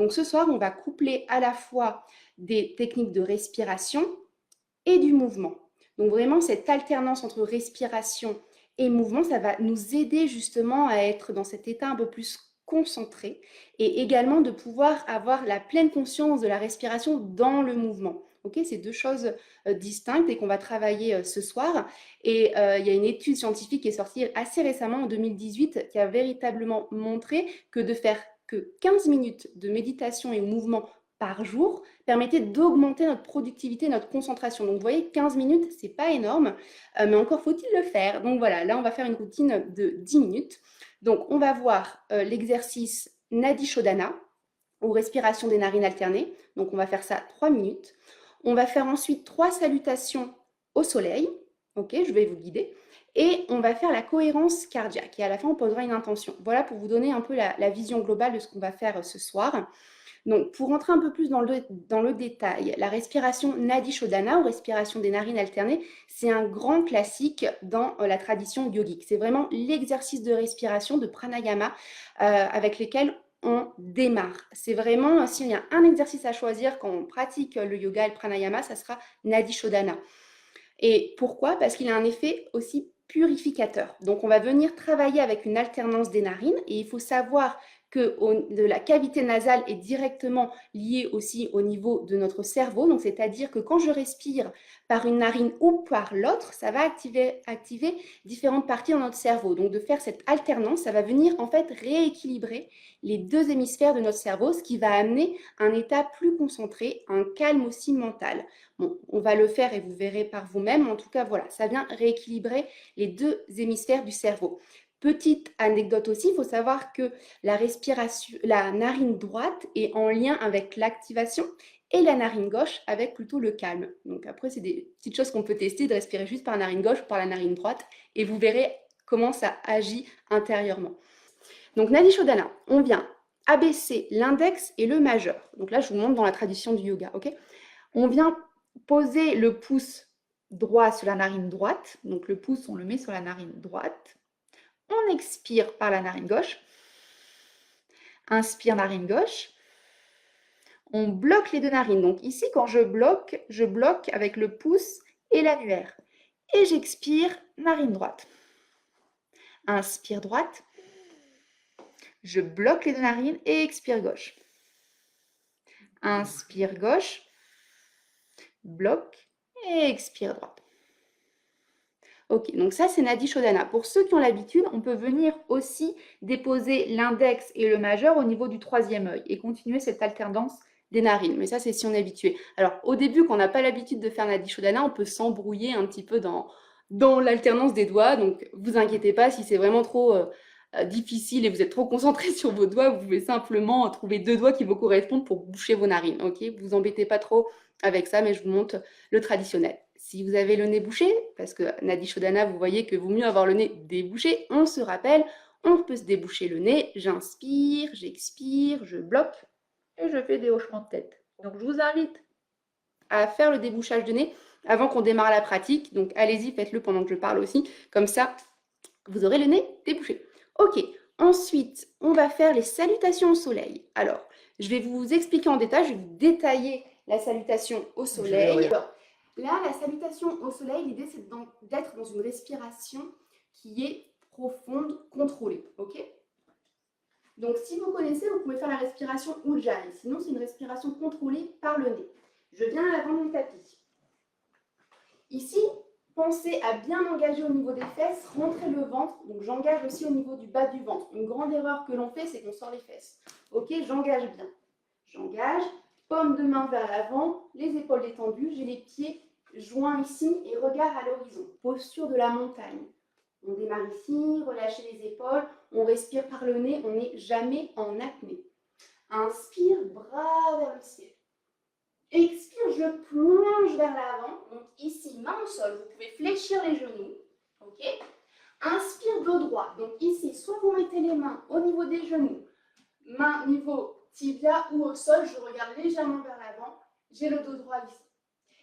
Donc ce soir, on va coupler à la fois des techniques de respiration et du mouvement. Donc vraiment, cette alternance entre respiration et mouvement, ça va nous aider justement à être dans cet état un peu plus concentré et également de pouvoir avoir la pleine conscience de la respiration dans le mouvement. Ok, c'est deux choses distinctes et qu'on va travailler ce soir. Et il y a une étude scientifique qui est sortie assez récemment en 2018 qui a véritablement montré que de faire que 15 minutes de méditation et mouvement par jour permettait d'augmenter notre productivité, notre concentration. Donc vous voyez, 15 minutes, c'est pas énorme, mais encore faut-il le faire. Donc voilà, là on va faire une routine de 10 minutes. Donc on va voir l'exercice Nadi Shodhana, ou respiration des narines alternées. Donc on va faire ça 3 minutes. On va faire ensuite 3 salutations au soleil. Ok, je vais vous guider. Et on va faire la cohérence cardiaque. Et à la fin, on posera une intention. Voilà pour vous donner un peu la vision globale de ce qu'on va faire ce soir. Donc, pour rentrer un peu plus dans le détail, la respiration Nadi Shodhana ou respiration des narines alternées, c'est un grand classique dans la tradition yogique. C'est vraiment l'exercice de respiration, de pranayama, avec lesquels on démarre. C'est vraiment, s'il y a un exercice à choisir quand on pratique le yoga et le pranayama, ça sera Nadi Shodhana. Et pourquoi? Parce qu'il a un effet aussi purificateur. Donc on va venir travailler avec une alternance des narines et il faut savoir que la cavité nasale est directement liée aussi au niveau de notre cerveau. Donc c'est-à-dire que quand je respire par une narine ou par l'autre, ça va activer différentes parties dans notre cerveau. Donc de faire cette alternance, ça va venir en fait rééquilibrer les deux hémisphères de notre cerveau, ce qui va amener un état plus concentré, un calme aussi mental. Bon, on va le faire et vous verrez par vous-même. En tout cas, voilà, ça vient rééquilibrer les deux hémisphères du cerveau. Petite anecdote aussi, il faut savoir que la respiration, la narine droite est en lien avec l'activation et la narine gauche avec plutôt le calme. Donc après, c'est des petites choses qu'on peut tester, de respirer juste par la narine gauche ou par la narine droite et vous verrez comment ça agit intérieurement. Donc Nadi Shodhana, on vient abaisser l'index et le majeur. Donc là, je vous montre dans la tradition du yoga, ok? On vient poser le pouce droit sur la narine droite. Donc le pouce, on le met sur la narine droite. On expire par la narine gauche. Inspire narine gauche. On bloque les deux narines. Donc ici, quand je bloque avec le pouce et l'annulaire. Et j'expire narine droite. Inspire droite. Je bloque les deux narines et expire gauche. Inspire gauche. Bloque et expire droite. Ok, donc ça c'est Nadi Shodhana. Pour ceux qui ont l'habitude, on peut venir aussi déposer l'index et le majeur au niveau du troisième œil et continuer cette alternance des narines. Mais ça c'est si on est habitué. Alors au début, quand on n'a pas l'habitude de faire Nadi Shodhana, on peut s'embrouiller un petit peu dans l'alternance des doigts. Donc vous inquiétez pas, si c'est vraiment trop difficile et vous êtes trop concentré sur vos doigts, vous pouvez simplement trouver deux doigts qui vous correspondent pour boucher vos narines. Ok, vous embêtez pas trop avec ça, mais je vous montre le traditionnel. Si vous avez le nez bouché, parce que Nadi Shodhana, vous voyez que vaut mieux avoir le nez débouché, on se rappelle, on peut se déboucher le nez, j'inspire, j'expire, je bloque et je fais des hochements de tête. Donc je vous invite à faire le débouchage de nez avant qu'on démarre la pratique. Donc allez-y, faites-le pendant que je parle aussi, comme ça vous aurez le nez débouché. Ok, ensuite on va faire les salutations au soleil. Alors, je vais vous expliquer en détail, je vais vous détailler la salutation au soleil. Alors, là, la salutation au soleil, l'idée c'est d'être dans une respiration qui est profonde, contrôlée. Ok? Donc, si vous connaissez, vous pouvez faire la respiration Ujjayi. Sinon, c'est une respiration contrôlée par le nez. Je viens à l'avant du tapis. Ici, pensez à bien engager au niveau des fesses, rentrer le ventre. Donc, j'engage aussi au niveau du bas du ventre. Une grande erreur que l'on fait, c'est qu'on sort les fesses. Ok, j'engage bien. J'engage, paume de main vers l'avant, les épaules détendues, j'ai les pieds joints ici et regard à l'horizon. Posture de la montagne. On démarre ici, relâchez les épaules, on respire par le nez, on n'est jamais en apnée. Inspire, bras vers le ciel. Expire, je plonge vers l'avant. Donc ici, main au sol, vous pouvez fléchir les genoux. Ok. Inspire, dos droit. Donc ici, soit vous mettez les mains au niveau des genoux, main niveau tibia ou au sol, je regarde légèrement vers l'avant, j'ai le dos droit ici.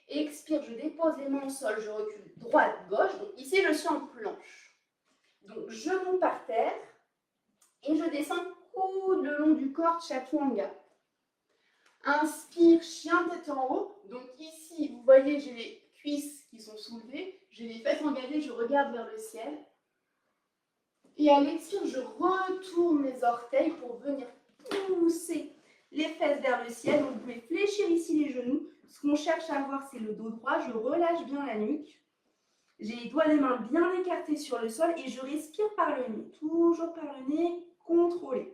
Expire, je dépose les mains au sol, je recule droite, gauche. Donc ici, je suis en planche. Donc genoux par terre et je descends coude le long du corps, chaturanga. Inspire, chien tête en haut. Donc ici, vous voyez, j'ai les cuisses qui sont soulevées, j'ai les fesses engagées, je regarde vers le ciel. Et à l'expire, je retourne mes orteils pour venir pousser les fesses vers le ciel. Donc vous pouvez fléchir ici les genoux. Ce qu'on cherche à avoir, c'est le dos droit. Je relâche bien la nuque. J'ai les doigts des mains bien écartés sur le sol et je respire par le nez. Toujours par le nez, contrôlé.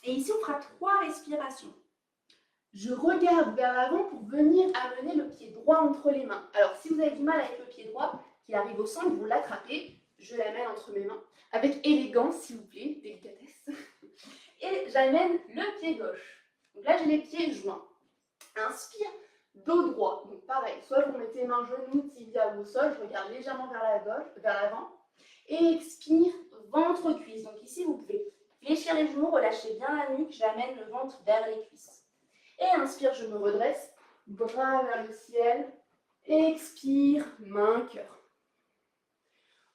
Et ici, on fera 3 respirations. Je regarde vers l'avant pour venir amener le pied droit entre les mains. Alors, si vous avez du mal avec le pied droit, qui arrive au centre, vous l'attrapez. Je l'amène entre mes mains, avec élégance, s'il vous plaît, délicatesse. Et j'amène le pied gauche. Donc là, j'ai les pieds joints. Inspire, dos droit. Donc pareil, soit vous mettez main, genou, tibia ou au sol, je regarde légèrement vers la gauche, vers l'avant. Et expire, ventre, cuisse. Donc ici, vous pouvez fléchir les genoux, relâcher bien la nuque, j'amène le ventre vers les cuisses. Et inspire, je me redresse, bras vers le ciel. Expire, main, cœur.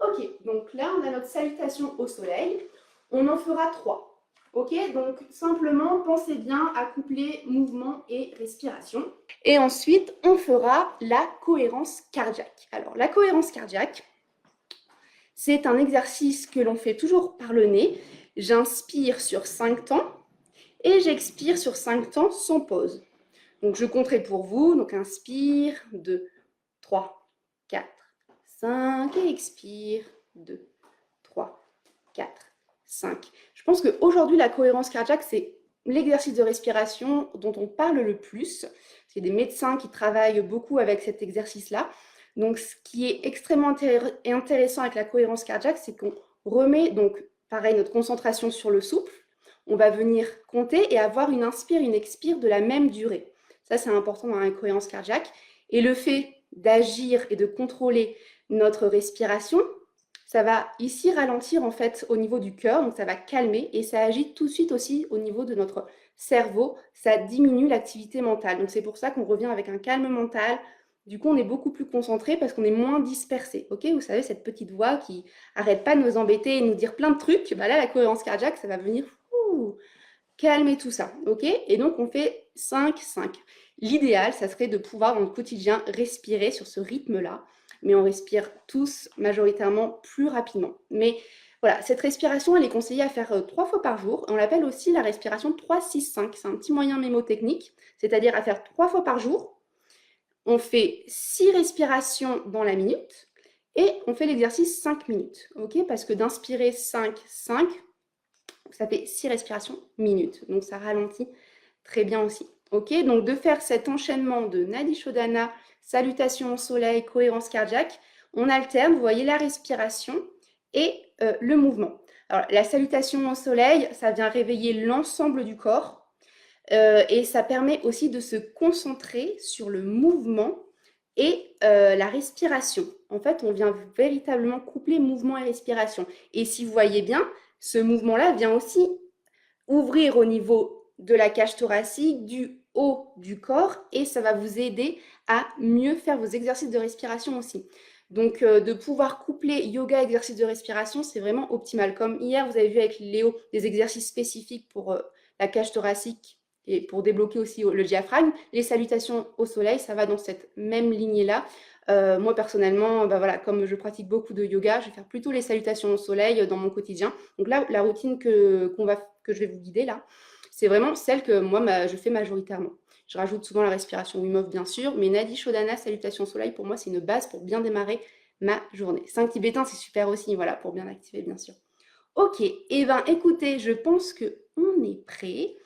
Ok, donc là, on a notre salutation au soleil. On en fera 3. Ok, donc simplement, pensez bien à coupler mouvement et respiration. Et ensuite, on fera la cohérence cardiaque. Alors, la cohérence cardiaque, c'est un exercice que l'on fait toujours par le nez. J'inspire sur 5 temps et j'expire sur 5 temps sans pause. Donc, je compterai pour vous. Donc, inspire, 2, 3, 4, 5 et expire, 2, 3, 4, 5. Je pense qu'aujourd'hui, la cohérence cardiaque, c'est l'exercice de respiration dont on parle le plus. Il y a des médecins qui travaillent beaucoup avec cet exercice-là. Donc, ce qui est extrêmement intéressant avec la cohérence cardiaque, c'est qu'on remet, donc, pareil, notre concentration sur le souffle. On va venir compter et avoir une inspire, une expire de la même durée. Ça, c'est important dans la cohérence cardiaque. Et le fait d'agir et de contrôler notre respiration, ça va ici ralentir en fait au niveau du cœur, donc ça va calmer et ça agit tout de suite aussi au niveau de notre cerveau, ça diminue l'activité mentale. Donc c'est pour ça qu'on revient avec un calme mental. Du coup, on est beaucoup plus concentré parce qu'on est moins dispersé. Ok, vous savez, cette petite voix qui arrête pas de nous embêter et nous dire plein de trucs, bah là, la cohérence cardiaque, ça va venir calmer tout ça. Ok, et donc on fait 5-5. L'idéal, ça serait de pouvoir dans le quotidien respirer sur ce rythme-là, mais on respire tous majoritairement plus rapidement. Mais voilà, cette respiration, elle est conseillée à faire 3 fois par jour. On l'appelle aussi la respiration 3-6-5. C'est un petit moyen mémotechnique, c'est-à-dire à faire 3 fois par jour. On fait 6 respirations dans la minute et on fait l'exercice 5 minutes. Ok, parce que d'inspirer 5-5, ça fait 6 respirations minutes. Donc ça ralentit très bien aussi. Ok, donc de faire cet enchaînement de Nadi Shodhana, salutation au soleil, cohérence cardiaque, on alterne, vous voyez, la respiration et le mouvement. Alors la salutation au soleil, ça vient réveiller l'ensemble du corps et ça permet aussi de se concentrer sur le mouvement et la respiration. En fait, on vient véritablement coupler mouvement et respiration. Et si vous voyez bien, ce mouvement-là vient aussi ouvrir au niveau de la cage thoracique, du haut du corps, et ça va vous aider à mieux faire vos exercices de respiration aussi. Donc, de pouvoir coupler yoga et exercice de respiration, c'est vraiment optimal. Comme hier, vous avez vu avec Léo des exercices spécifiques pour la cage thoracique et pour débloquer aussi le diaphragme. Les salutations au soleil, ça va dans cette même lignée-là. Moi, personnellement, bah voilà, comme je pratique beaucoup de yoga, je vais faire plutôt les salutations au soleil dans mon quotidien. Donc là, la routine que je vais vous guider là, c'est vraiment celle que moi, je fais majoritairement. Je rajoute souvent la respiration Wim Hof, bien sûr, mais Nadi Shodhana, salutation au soleil, pour moi, c'est une base pour bien démarrer ma journée. 5 tibétains, c'est super aussi, voilà, pour bien activer, bien sûr. Ok, et ben écoutez, je pense que on est prêt.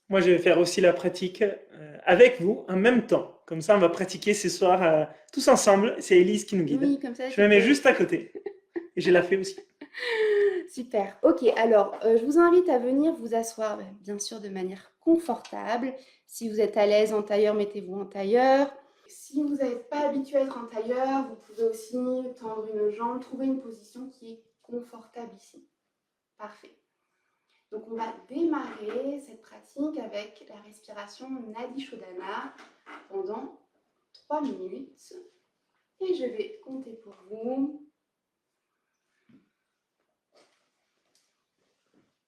Moi, je vais faire aussi la pratique avec vous en même temps. Comme ça, on va pratiquer ce soir tous ensemble. C'est Elise qui nous guide. Oui, comme ça, Je me mets c'était juste à côté. Et je la fais aussi. super. Ok, alors je vous invite à venir vous asseoir, bien sûr, de manière confortable. Si vous êtes à l'aise en tailleur, mettez-vous en tailleur. Si vous n'êtes pas habitué à être en tailleur, vous pouvez aussi tendre une jambe, trouver une position qui est confortable ici. Parfait. Donc on va démarrer cette pratique avec la respiration Nadi Shodhana pendant 3 minutes. Et je vais compter pour vous.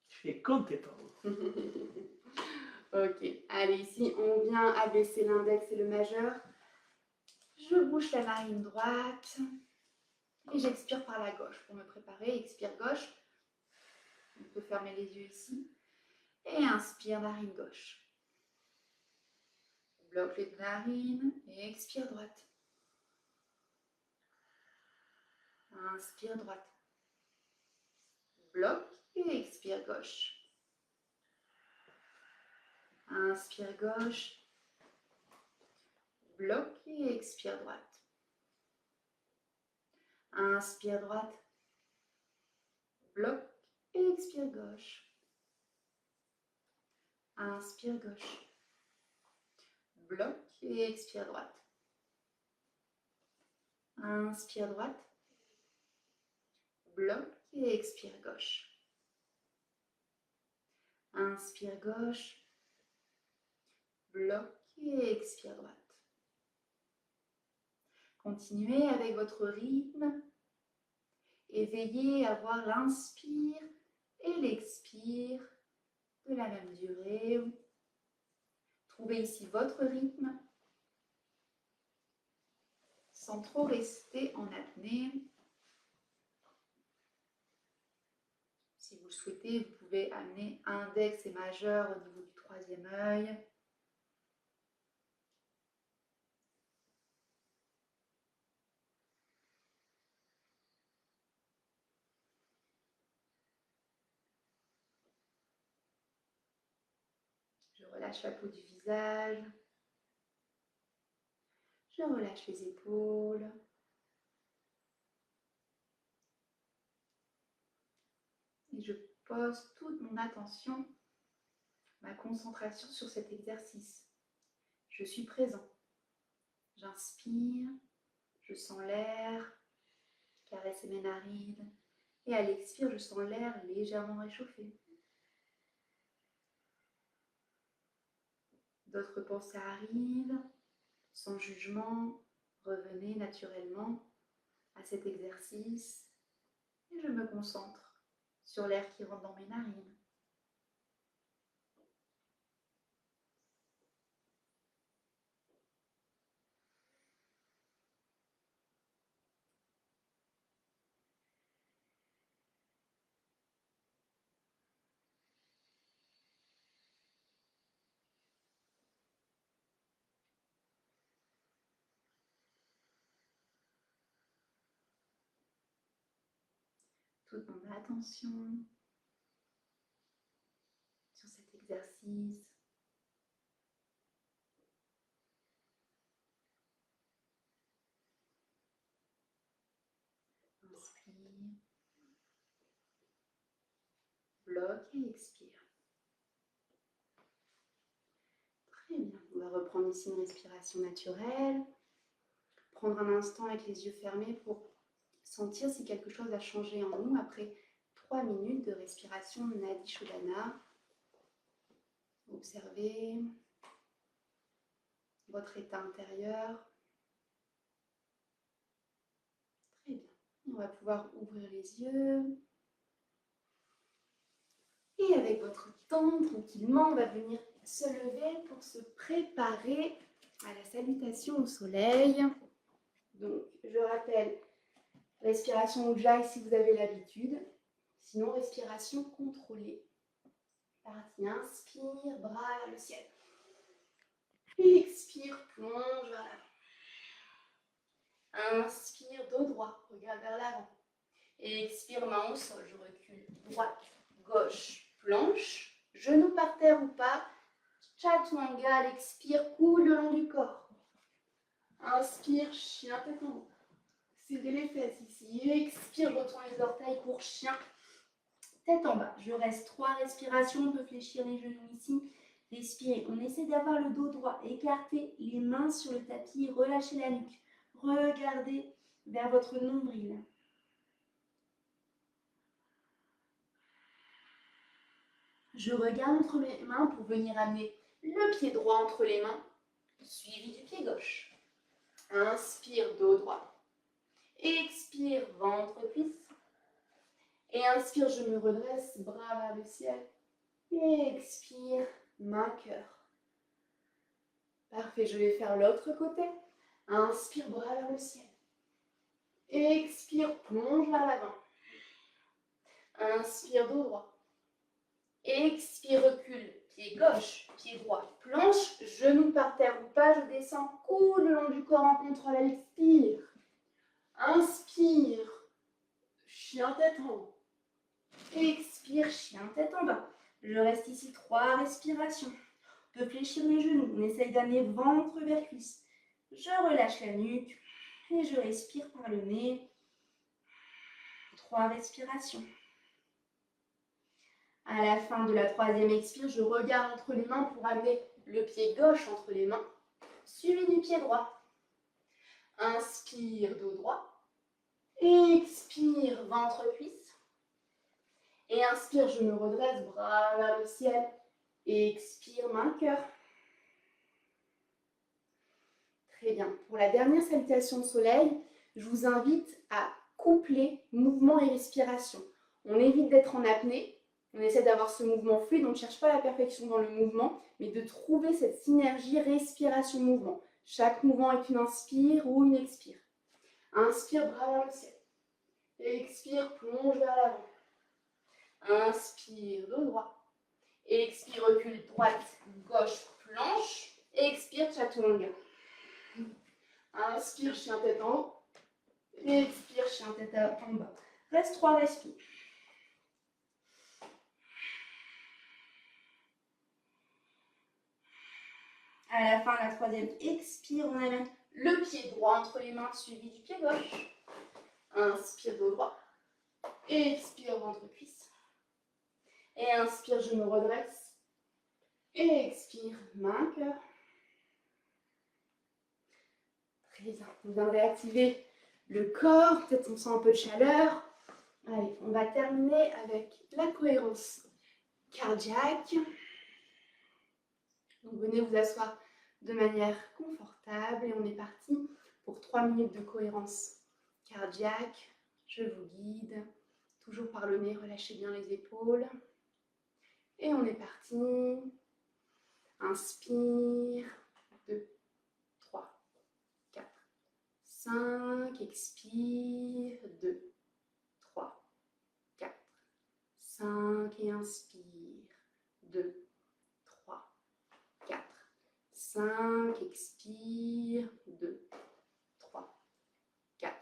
Je vais compter pour vous. Ok, allez, ici, on vient abaisser l'index et le majeur. Je bouge la narine droite et j'expire par la gauche pour me préparer. Expire gauche. On peut fermer les yeux ici. Et inspire, narine gauche. Bloque les deux narines et expire droite. Inspire droite. Bloque et expire gauche. Inspire gauche. Bloque et expire droite. Inspire droite. Bloque et expire gauche. Inspire gauche. Bloque et expire droite. Inspire droite. Bloque et expire gauche. Inspire gauche. Bloque et expire droite. Continuez avec votre rythme et veillez à voir l'inspire et l'expire de la même durée. Trouvez ici votre rythme sans trop rester en apnée. Si vous le souhaitez, vous pouvez amener index et majeur au niveau du troisième œil. Je relâche la peau du visage. Je relâche les épaules. Et je pose toute mon attention, ma concentration sur cet exercice. Je suis présent. J'inspire, je sens l'air caresser mes narines. Et à l'expire, je sens l'air légèrement réchauffé. D'autres pensées arrivent, sans jugement. Revenez naturellement à cet exercice et je me concentre sur l'air qui rentre dans mes narines. Toute mon attention sur cet exercice. Inspire, bloque et expire. Très bien. On va reprendre ici une respiration naturelle. Prendre un instant avec les yeux fermés pour sentir si quelque chose a changé en nous après 3 minutes de respiration Nadi Shodhana. Observez votre état intérieur. Très bien. On va pouvoir ouvrir les yeux. Et avec votre temps, tranquillement, on va venir se lever pour se préparer à la salutation au soleil. Donc, je rappelle, respiration Ujjayi si vous avez l'habitude. Sinon, respiration contrôlée. Partie, inspire, bras vers le ciel. Expire, plonge vers l'avant. Inspire, dos droit, regarde vers l'avant. Expire, main au sol, je recule. Droite, gauche, planche. Genoux par terre ou pas. Chaturanga, expire, coule le long du corps. Inspire, chien, tête en haut. Serrez les fesses ici. Expire, je retourne les orteils pour chien. Tête en bas. Je reste 3 respirations. On peut fléchir les genoux ici. Respirez. On essaie d'avoir le dos droit. Écartez les mains sur le tapis. Relâchez la nuque. Regardez vers votre nombril. Je regarde entre mes mains pour venir amener le pied droit entre les mains, suivi du pied gauche. Inspire, dos droit. Expire, ventre, cuisse. Et inspire, je me redresse, bras vers le ciel. Expire, main, cœur. Parfait, je vais faire l'autre côté. Inspire, bras vers le ciel. Expire, plonge vers l'avant. Inspire, dos droit. Expire, recule, pied gauche, pied droit, planche, genou par terre ou pas, je descends, coude le long du corps en contrôle, expire. Inspire, chien tête en haut. Expire, chien tête en bas. Je reste ici 3 respirations. On peut fléchir les genoux, on essaye d'amener ventre vers cuisse. Je relâche la nuque et je respire par le nez. 3 respirations. À la fin de la 3e expire, je regarde entre les mains pour amener le pied gauche entre les mains, suivi du pied droit. Inspire, dos droit. Expire, ventre, cuisse. Et inspire, je me redresse, bras vers le ciel. Expire, main, cœur. Très bien. Pour la dernière salutation de soleil, je vous invite à coupler mouvement et respiration. On évite d'être en apnée. On essaie d'avoir ce mouvement fluide, on ne cherche pas la perfection dans le mouvement, mais de trouver cette synergie respiration-mouvement. Chaque mouvement est une inspire ou une expire. Inspire, bras vers le ciel. Expire, plonge vers l'avant. Inspire, dos droit. Expire, recule, droite, gauche, planche. Expire, chaturanga. Inspire, chien tête en haut. Expire, chien tête en bas. Reste 3 respires. À la fin de la 3e expire, on amène le pied droit entre les mains suivi du pied gauche. Inspire, dos droit. Expire, ventre cuisse. Et inspire, je me redresse. Et expire, main, cœur. Très bien. On vient de réactiver le corps. Peut-être on sent un peu de chaleur. Allez, on va terminer avec la cohérence cardiaque. Donc venez vous asseoir de manière confortable et on est parti pour 3 minutes de cohérence cardiaque. Je vous guide, toujours par le nez, relâchez bien les épaules. Et on est parti. Inspire, 2, 3, 4, 5. Expire, 2, 3, 4, 5. Et inspire, 2, 3, 4, 5. Expire, 2, 3, 4,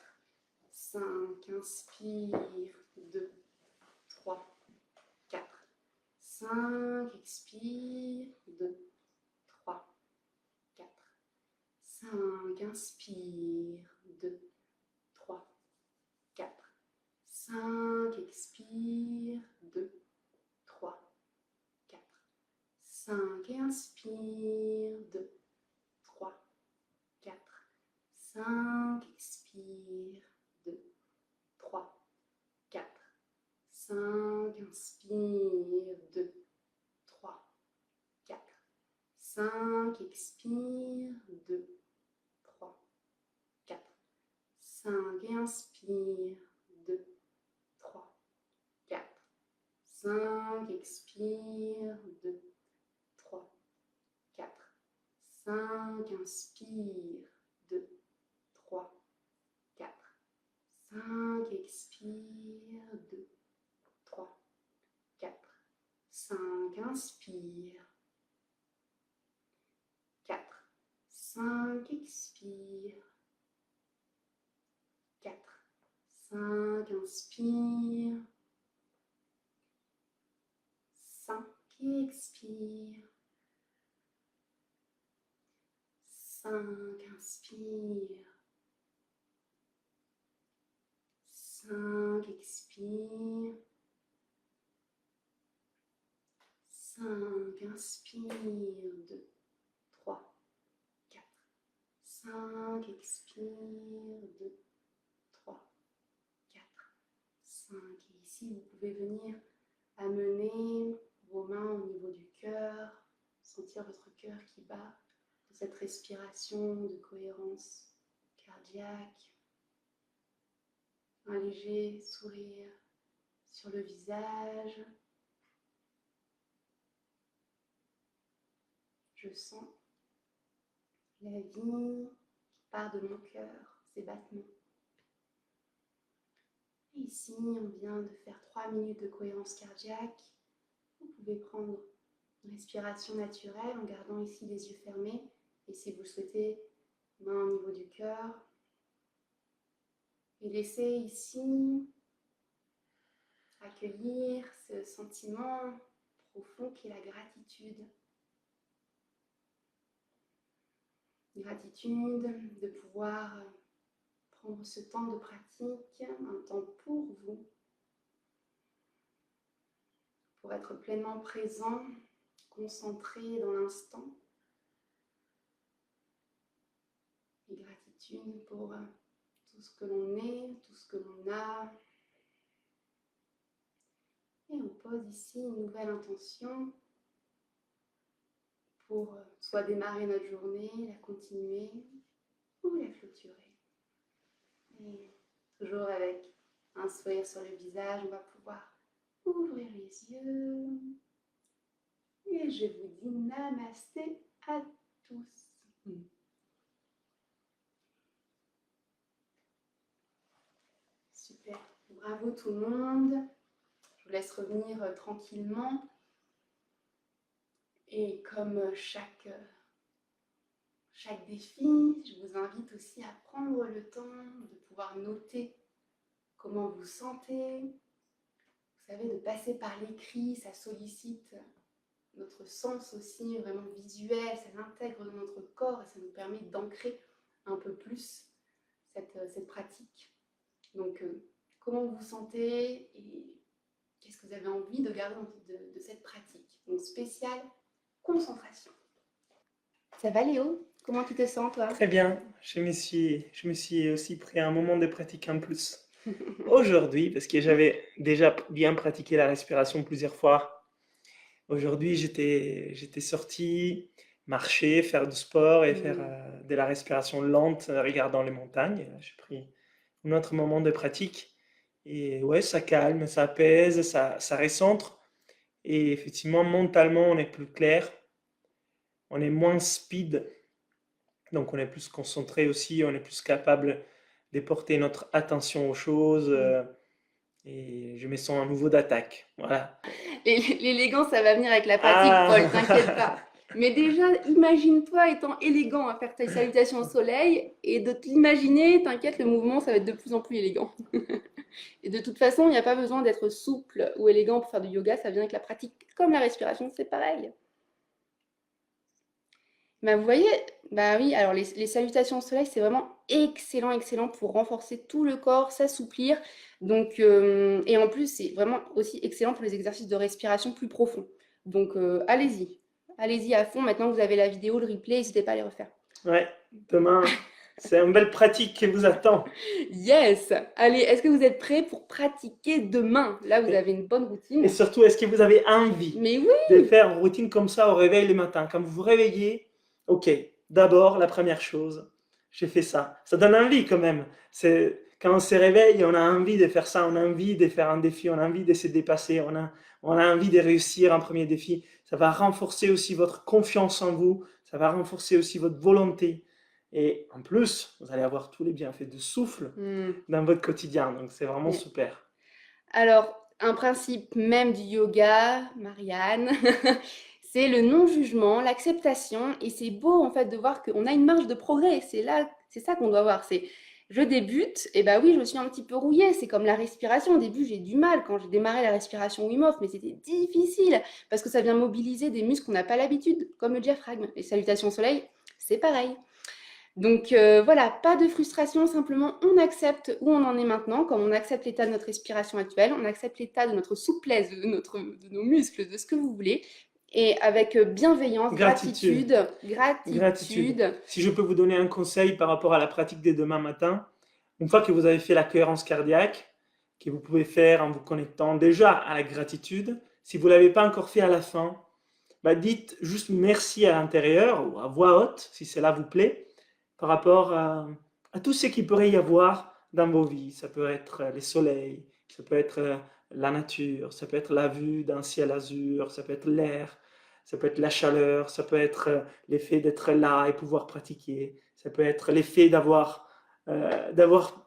5. Inspire, 2, 3, 4, 5. Expire, 2, 3, 4, 5. Inspire, 2, 3, 4, 5. Expire, 2, 3, 4, 5. Et inspire, 2, 3, 4, 5. Expire, 2, 3, 4, 5. Inspire, 2, 3, 4, 5. Expire, 2, 3, 4, 5. Et inspire, 2, 3, 4, 5. Expire, 2, 3, 4, 5. Inspire, 2, 3, 4, 5. Expire, 2, 3, 4, 5. Inspire, 4, 5. Expire, 4, 5. Inspire, 5. Et expire, 5. Inspire, 5. Expire, 5. Inspire, 2, 3, 4, 5. Expire, 2, 3, 4, 5. Et ici, vous pouvez venir amener vos mains au niveau du cœur, sentir votre cœur qui bat de cette respiration de cohérence cardiaque. Un léger sourire sur le visage. Je sens la vie qui part de mon cœur, ses battements. Et ici, on vient de faire 3 minutes de cohérence cardiaque. Vous pouvez prendre une respiration naturelle en gardant ici les yeux fermés. Et si vous le souhaitez, main au niveau du cœur. Et laissez ici accueillir ce sentiment profond qui est la gratitude. Gratitude de pouvoir prendre ce temps de pratique, un temps pour vous, pour être pleinement présent, concentré dans l'instant. Et gratitude pour tout ce que l'on est, tout ce que l'on a. Et on pose ici une nouvelle intention pour soit démarrer notre journée, la continuer ou la clôturer. Et toujours avec un sourire sur le visage, on va pouvoir ouvrir les yeux. Et je vous dis namasté à tous. Super, bravo tout le monde. Je vous laisse revenir tranquillement. Et comme chaque défi, je vous invite aussi à prendre le temps de pouvoir noter comment vous sentez. Vous savez, de passer par l'écrit, ça sollicite notre sens aussi, vraiment visuel, ça l'intègre dans notre corps et ça nous permet d'ancrer un peu plus cette pratique. Donc, comment vous vous sentez et qu'est-ce que vous avez envie de garder de cette pratique. Donc, spéciale concentration. Ça va Léo? Comment tu te sens toi? Très bien, je me suis aussi pris un moment de pratique en plus aujourd'hui parce que j'avais déjà bien pratiqué la respiration plusieurs fois. Aujourd'hui, j'étais sorti marcher, faire du sport et faire de la respiration lente, regardant les montagnes. J'ai pris un autre moment de pratique et ouais, ça calme, ça apaise, ça recentre et effectivement, mentalement, on est plus clair, on est moins speed, donc on est plus concentré aussi, on est plus capable de porter notre attention aux choses et je me sens à nouveau d'attaque. Voilà. L'élégance, ça va venir avec la pratique, Ah! Paul, t'inquiète pas. Mais déjà, imagine-toi étant élégant à faire tes salutations au soleil et de t'imaginer, t'inquiète, le mouvement, ça va être de plus en plus élégant. Et de toute façon, il n'y a pas besoin d'être souple ou élégant pour faire du yoga, ça vient avec la pratique. Comme la respiration, c'est pareil. Bah, vous voyez, bah oui, alors les salutations au soleil, c'est vraiment excellent, excellent pour renforcer tout le corps, s'assouplir. Donc, et en plus, c'est vraiment aussi excellent pour les exercices de respiration plus profonds. Donc, allez-y à fond. Maintenant que vous avez la vidéo, le replay, n'hésitez pas à les refaire. Ouais, demain, c'est une belle pratique qui vous attend. Yes! Allez, est-ce que vous êtes prêts pour pratiquer demain? Là, vous Et, avez une bonne et routine. surtout, est-ce que vous avez envie Mais oui! de faire une routine comme ça au réveil le matin? Quand vous vous réveillez, ok, d'abord, la première chose, j'ai fait ça. Ça donne envie quand même. Quand on se réveille, on a envie de faire ça, on a envie de faire un défi, on a envie de se dépasser, on a envie de réussir un premier défi. Ça va renforcer aussi votre confiance en vous, ça va renforcer aussi votre volonté. Et en plus, vous allez avoir tous les bienfaits de souffle dans votre quotidien. Donc, c'est vraiment Yeah. super. Alors, un principe même du yoga, Marianne, c'est le non-jugement, l'acceptation. Et c'est beau en fait de voir qu'on a une marge de progrès. C'est ça qu'on doit voir. C'est je débute, et bah oui, je me suis un petit peu rouillée. C'est comme la respiration. Au début, j'ai du mal quand j'ai démarré la respiration Wim Hof, mais c'était difficile parce que ça vient mobiliser des muscles qu'on n'a pas l'habitude, comme le diaphragme. Les salutations au soleil, c'est pareil. Donc voilà, pas de frustration, simplement on accepte où on en est maintenant, comme on accepte l'état de notre respiration actuelle, on accepte l'état de notre souplesse, de nos muscles, de ce que vous voulez, et avec bienveillance, Gratitude. gratitude. Si je peux vous donner un conseil par rapport à la pratique de demain matin, une fois que vous avez fait la cohérence cardiaque, que vous pouvez faire en vous connectant déjà à la gratitude, si vous ne l'avez pas encore fait à la fin, bah dites juste merci à l'intérieur ou à voix haute, si cela vous plaît, par rapport à tout ce qu'il pourrait y avoir dans vos vies. Ça peut être les soleils, ça peut être la nature, ça peut être la vue d'un ciel azur, ça peut être l'air, Ça peut être la chaleur, ça peut être l'effet d'être là et pouvoir pratiquer. Ça peut être l'effet d'avoir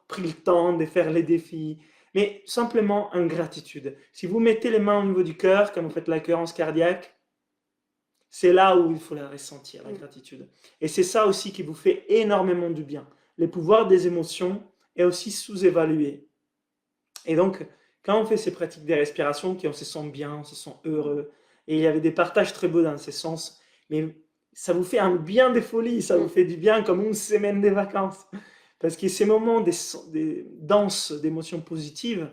pris le temps de faire les défis. Mais simplement une gratitude. Si vous mettez les mains au niveau du cœur, quand vous faites la cohérence cardiaque, c'est là où il faut la ressentir, la gratitude. Et c'est ça aussi qui vous fait énormément du bien. Les pouvoirs des émotions est aussi sous-évalué. Et donc, quand on fait ces pratiques des respirations, on se sent bien, on se sent heureux, et il y avait des partages très beaux dans ces sens, mais ça vous fait un bien des folies, ça vous fait du bien comme une semaine des vacances. Parce que ces moments des danses d'émotions positives,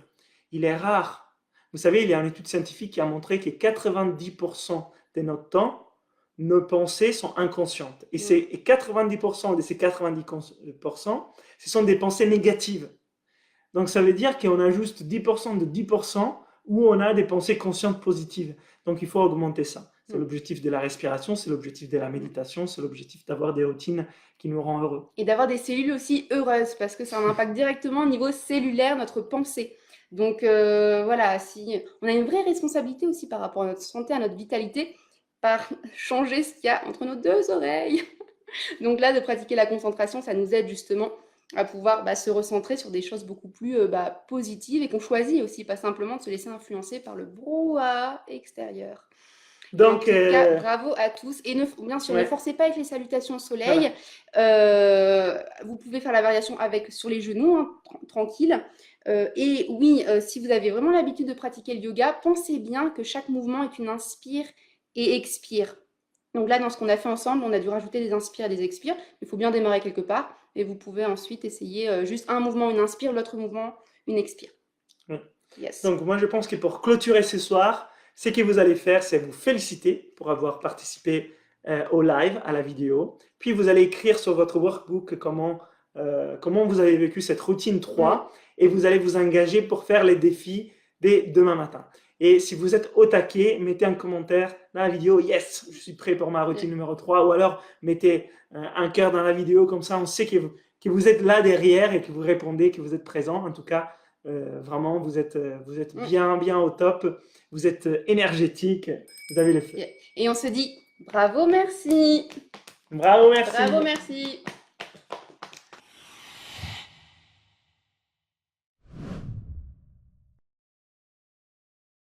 il est rare. Vous savez, il y a une étude scientifique qui a montré que 90% de notre temps, nos pensées sont inconscientes. Et 90% de ces 90%, ce sont des pensées négatives. Donc ça veut dire qu'on a juste 10% de 10% où on a des pensées conscientes positives. Donc il faut augmenter ça. C'est l'objectif de la respiration, c'est l'objectif de la méditation, c'est l'objectif d'avoir des routines qui nous rendent heureux. Et d'avoir des cellules aussi heureuses, parce que ça impacte directement au niveau cellulaire notre pensée. Donc voilà, si on a une vraie responsabilité aussi par rapport à notre santé, à notre vitalité, par changer ce qu'il y a entre nos deux oreilles. Donc là, de pratiquer la concentration, ça nous aide justement à pouvoir se recentrer sur des choses beaucoup plus positives et qu'on choisit aussi, pas simplement de se laisser influencer par le brouhaha extérieur. Donc, en tout cas, bravo à tous. Et bien sûr, ne forcez pas avec les salutations au soleil. Vous pouvez faire la variation sur les genoux, hein, tranquille. Et oui, si vous avez vraiment l'habitude de pratiquer le yoga, pensez bien que chaque mouvement est une inspire et expire. Donc là, dans ce qu'on a fait ensemble, on a dû rajouter des inspires et des expires. Il faut bien démarrer quelque part. Et vous pouvez ensuite essayer juste un mouvement, une inspire, l'autre mouvement, une expire. Yes. Donc moi, je pense que pour clôturer ce soir, ce que vous allez faire, c'est vous féliciter pour avoir participé au live, à la vidéo. Puis vous allez écrire sur votre workbook comment vous avez vécu cette routine 3 et vous allez vous engager pour faire les défis dès demain matin. Et si vous êtes au taquet, mettez un commentaire dans la vidéo, yes, je suis prêt pour ma routine numéro 3, ou alors mettez un cœur dans la vidéo, comme ça on sait que vous êtes là derrière et que vous répondez, que vous êtes présent. En tout cas, vraiment, vous êtes bien au top, vous êtes énergétique, vous avez le feu. Et on se dit bravo, merci. Bravo, merci. Bravo, merci.